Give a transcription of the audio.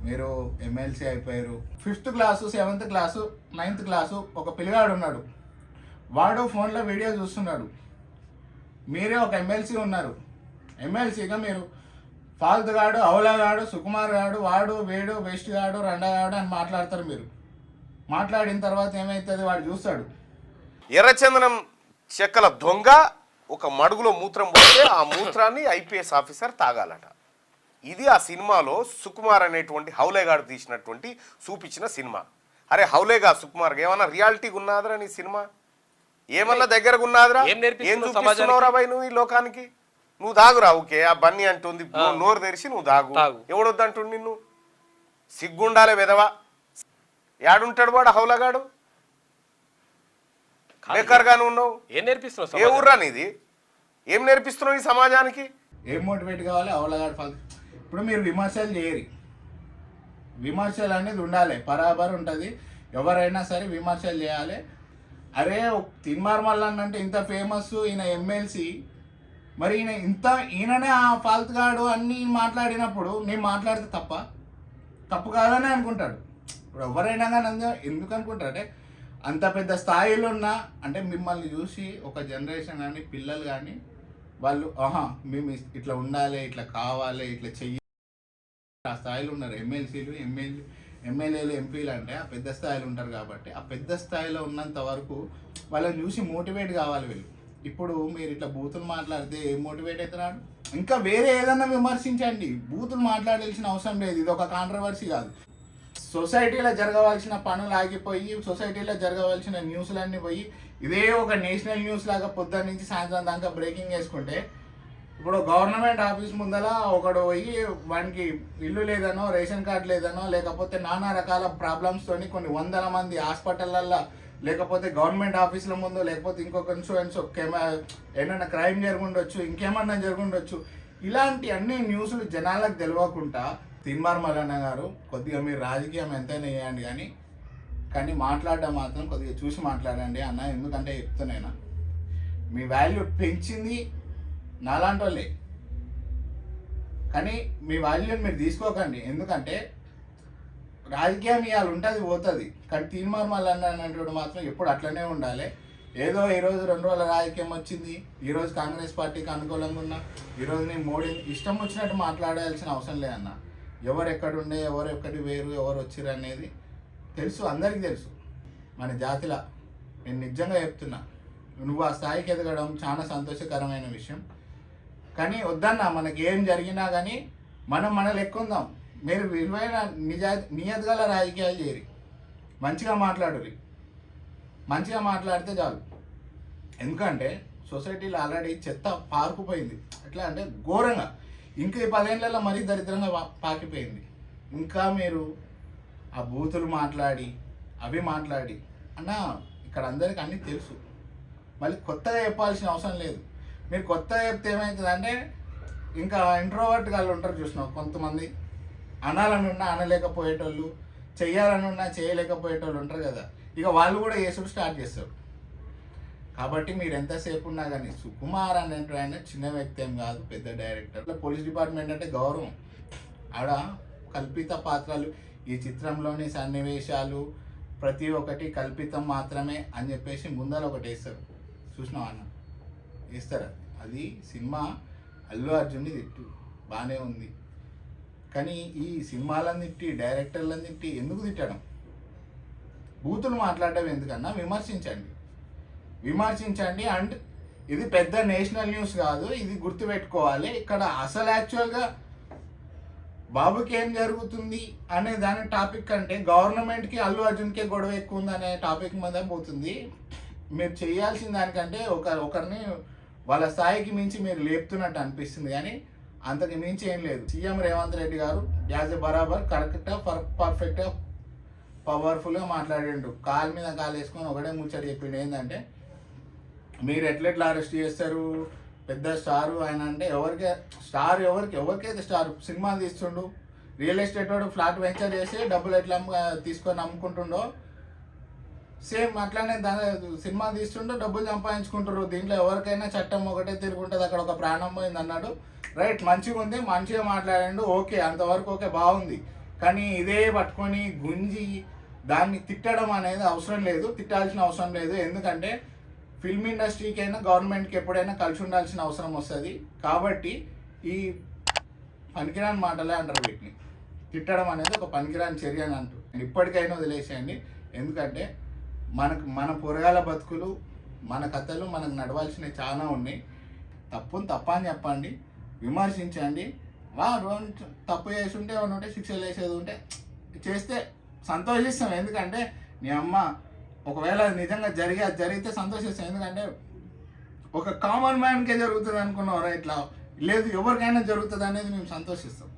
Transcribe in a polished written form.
మీరు ఎమ్మెల్సీ అయిపోయారు. 5th class 7th class 9th class ఒక పిల్లగాడు ఉన్నాడు, వాడు ఫోన్లో వీడియో చూస్తున్నాడు. మీరే ఒక ఎమ్మెల్సీ ఉన్నారు. ఎమ్మెల్సీగా మీరు ఫాల్తుగాడు, అవులగాడు, సుకుమార్ గాడు, వాడు వేడు వెస్ట్ గాడు, రండగాడు అని మాట్లాడతారు. మీరు మాట్లాడిన తర్వాత ఏమవుతుంది, వాడు చూస్తాడు. ఎర్రచందనం చెక్కల దొంగ ఒక మడుగులో మూత్రం పోతే ఆ మూత్రాన్ని ఐపీఎస్ ఆఫీసర్ తాగాలట. ఇది ఆ సినిమాలో సుకుమార్ అనేటువంటి హౌలేగాడు తీసినటువంటి చూపించిన సినిమా. అరే హౌలేగా సుకుమార్ ఏమన్నా రియాలిటీగా ఉన్నాదిరా నీ సినిమా? ఏమన్నా దగ్గరగా ఉన్నాదిరా? ఏం చూపిస్తున్నావురా బాయ్ నువ్వు ఈ లోకానికి? నువ్వు దాగురా. ఓకే ఆ బన్నీ అంటుంది, నోరు తెరిచి నువ్వు దాగు. ఎవడొద్దంటుండు నిన్ను? సిగ్గుండాలే వెదవా. యాడుంటాడు వాడు హౌలగాడు? బేకర్గానే ఉన్నావు. ఏం నేర్పిస్తున్నావు? ఏ ఊర్రా నీది? ఏం నేర్పిస్తున్నావు ఈ సమాజానికి? ఏం మోటివేట్ కావాలి? అవలగాడు ఫాల్తు. ఇప్పుడు మీరు విమర్శలు చేయరు. విమర్శలు అనేది ఉండాలి, బరాబర్ ఉంటుంది. ఎవరైనా సరే విమర్శలు చేయాలి. అరే తిన్మార్ మల్లన్న అంటే ఇంత ఫేమస్, ఈయన ఎమ్మెల్సీ, మరి ఈయననే ఆ ఫాల్తుగాడు అన్నీ మాట్లాడినప్పుడు నేను మాట్లాడితే తప్పు కాదని అనుకుంటాడు. ఇప్పుడు ఎవరైనా కానీ ఎందుకు అనుకుంటారంటే అంత పెద్ద స్థాయిలో ఉన్న అంటే మిమ్మల్ని చూసి ఒక జనరేషన్ కానీ పిల్లలు కానీ వాళ్ళు మేము ఇట్లా ఉండాలి, ఇట్లా కావాలి, ఇట్లా చెయ్యాలి ఆ స్థాయిలో ఉన్నారు. ఎమ్మెల్యేలు ఎంపీలు అంటే ఆ పెద్ద స్థాయిలో ఉంటారు. కాబట్టి ఆ పెద్ద స్థాయిలో ఉన్నంత వరకు వాళ్ళని చూసి మోటివేట్ కావాలి వీళ్ళు. ఇప్పుడు మీరు ఇట్లా బూతులు మాట్లాడితే ఏం మోటివేట్ అవుతున్నాడు? ఇంకా వేరే ఏదన్నా విమర్శించండి, బూతులు మాట్లాడాల్సిన అవసరం లేదు. ఇది ఒక కాంట్రవర్సీ కాదు. సొసైటీలో జరగవలసిన పనులు ఆగిపోయి, సొసైటీలో జరగవలసిన న్యూస్లన్నీ పోయి ఇదే ఒక నేషనల్ న్యూస్ లాగా పొద్దున్న నుంచి సాయంత్రం దాకా బ్రేకింగ్ వేసుకుంటే, ఇప్పుడు గవర్నమెంట్ ఆఫీస్ ముందర ఒకడు పోయి వానికి ఇల్లు లేదనో, రేషన్ కార్డు లేదనో, లేకపోతే నానా రకాల ప్రాబ్లమ్స్తోని కొన్ని వందల మంది హాస్పిటళ్ళల్లో, లేకపోతే గవర్నమెంట్ ఆఫీసుల ముందు, లేకపోతే ఇంకొక ఇన్సూరెన్స్ ఏమైనా క్రైమ్ జరుగుండొచ్చు, ఇంకేమన్నా జరుగుండొచ్చు. ఇలాంటి అన్ని న్యూస్లు జనాలకు తెలియకుండా తిన్మార్ మల్లన్న గారు కొద్దిగా మీరు రాజకీయం ఎంతైనా వేయండి కానీ మాట్లాడడం మాత్రం కొద్దిగా చూసి మాట్లాడండి అన్న. ఎందుకంటే చెప్తున్నాయినా మీ వాల్యూ పెంచింది నాలాంటి వాళ్ళే, కానీ మీ వాల్యూని మీరు తీసుకోకండి. ఎందుకంటే రాజకీయం ఇవాళ ఉంటుంది పోతుంది, కానీ తిన్మార్ మల్లన్న అనేటువంటి మాత్రం ఎప్పుడు అట్లనే ఉండాలి. ఏదో ఈరోజు 2 రోజుల రాజకీయం వచ్చింది, ఈరోజు కాంగ్రెస్ పార్టీకి అనుకూలంగా ఉన్నా, ఈరోజు నేను మోడీ ఇష్టం వచ్చినట్టు మాట్లాడాల్సిన అవసరం లేదన్న. ఎవరు ఎక్కడుండే, ఎవరు ఎక్కడి వేరు, ఎవరు వచ్చిర్రు అనేది తెలుసు, అందరికీ తెలుసు మన జాతిలో. నేను నిజంగా చెప్తున్నా, నువ్వు ఆ స్థాయికి ఎదగడం చాలా సంతోషకరమైన విషయం. కానీ వద్దన్నా, మనకి ఏం జరిగినా కానీ మన లెక్క ఉందాం. మీరు విలువైన నియత్ గల రాజకీయాలు చేయరు, మంచిగా మాట్లాడరు. మంచిగా మాట్లాడితే చాలు. ఎందుకంటే సొసైటీలో ఆల్రెడీ చెత్త పారుకుపోయింది. ఎట్లా అంటే ఘోరంగా, ఇంకా ఈ 10 ఏళ్లలో మరీ దరిద్రంగా పాకిపోయింది. ఇంకా మీరు ఆ బూతులు మాట్లాడి అవి మాట్లాడి అన్న, ఇక్కడ అందరికి అన్నీ తెలుసు. మళ్ళీ కొత్తగా చెప్పాల్సిన అవసరం లేదు. మీరు కొత్తగా చెప్తే ఏమవుతుందంటే ఇంకా ఇంట్రోవర్ట్ వాళ్ళు ఉంటారు చూసినావు, కొంతమంది అనాలనున్నా అనలేకపోయేటోళ్ళు, చెయ్యాలనున్నా చేయలేకపోయేటోళ్ళు ఉంటారు కదా, ఇక వాళ్ళు కూడా చేసుడు స్టార్ట్ చేస్తారు. కాబట్టి మీరు ఎంతసేపు ఉన్నా కానీ సుకుమార్ అనేటువంటి ఆయన చిన్న వ్యక్తి ఏం కాదు, పెద్ద డైరెక్టర్. పోలీస్ డిపార్ట్మెంట్ అంటే గౌరవం. ఆడ కల్పిత పాత్రలు, ఈ చిత్రంలోని సన్నివేశాలు ప్రతి ఒక్కటి కల్పితం మాత్రమే అని చెప్పేసి ముందర ఒకటి వేస్తారు. చూసినావు అన్న, వేస్తారు. అది సినిమా అల్లు అర్జున్ని తిట్టు బాగానే ఉంది, కానీ ఈ సినిమాలను తిట్టి, డైరెక్టర్లను తిట్టి ఎందుకు తిట్టడం? బూతులు మాట్లాడడం ఎందుకన్నా? విమర్శించండి. అండ్ ఇది పెద్ద నేషనల్ న్యూస్ కాదు, ఇది గుర్తుపెట్టుకోవాలి. ఇక్కడ అసలు యాక్చువల్గా బాబుకి ఏం జరుగుతుంది అనే దాని టాపిక్ అంటే గవర్నమెంట్కి అల్లు అర్జున్కే గొడవ ఎక్కువ ఉంది అనే టాపిక్ మీద పోతుంది. మీరు చేయాల్సిన దానికంటే ఒకరిని వాళ్ళ స్థాయికి మించి మీరు లేపుతున్నట్టు అనిపిస్తుంది, కానీ అంతకు మించి ఏం లేదు. సీఎం రేవంత్ రెడ్డి గారు యాజ్ ఎ బరాబర్ కరెక్ట్గా పర్ఫెక్ట్గా పవర్ఫుల్గా మాట్లాడిండు. కాలు మీద కాలు వేసుకొని ఒకటే ముచ్చట చెప్పిండు. ఏంటంటే మీరు ఎట్లెట్లా అరెస్ట్ చేస్తారు, పెద్ద స్టారు ఆయన అంటే ఎవరికైతే స్టార్ సినిమాలు తీస్తుండు, రియల్ ఎస్టేట్ వాడు ఫ్లాట్ వెంచర్ చేసి డబ్బులు ఎట్లా తీసుకొని అమ్ముకుంటుండో సేమ్ అట్లానే సినిమా తీస్తుండో డబ్బులు సంపాదించుకుంటారు. దీంట్లో ఎవరికైనా చట్టం ఒకటే తిరుగుంటుంది, అక్కడ ఒక ప్రాణం పోయింది అన్నాడు. రైట్, మంచిగా ఉంది, మంచిగా మాట్లాడండు, ఓకే, అంతవరకు ఓకే, బాగుంది. కానీ ఇదే పట్టుకొని గుంజి దాన్ని తిట్టడం అనేది అవసరం లేదు, తిట్టాల్సిన అవసరం లేదు. ఎందుకంటే ఫిల్మ్ ఇండస్ట్రీకైనా గవర్నమెంట్కి ఎప్పుడైనా కలిసి ఉండాల్సిన అవసరం వస్తుంది. కాబట్టి ఈ పనికిరాని మాటలే అంటారు వీటిని. తిట్టడం అనేది ఒక పనికిరాని చర్య అని అంటారు. ఇప్పటికైనా వదిలేసేయండి. ఎందుకంటే మన పొరగాల బతుకులు, మన కథలు మనకు నడవాల్సినవి చాలా ఉన్నాయి. తప్పుని తప్ప అని చెప్పండి, విమర్శించండి. తప్పు చేసి ఉంటే ఏమైనా ఉంటే శిక్షలు వేసేది ఉంటే చేస్తే సంతోషిస్తాం. ఎందుకంటే నీ అమ్మ ఒకవేళ అది నిజంగా జరిగితే సంతోషిస్తాం. ఎందుకంటే ఒక కామన్ మ్యాన్కే జరుగుతుంది అనుకున్నారా ఇట్లా, లేదు ఎవరికైనా జరుగుతుంది అనేది మేము సంతోషిస్తాం.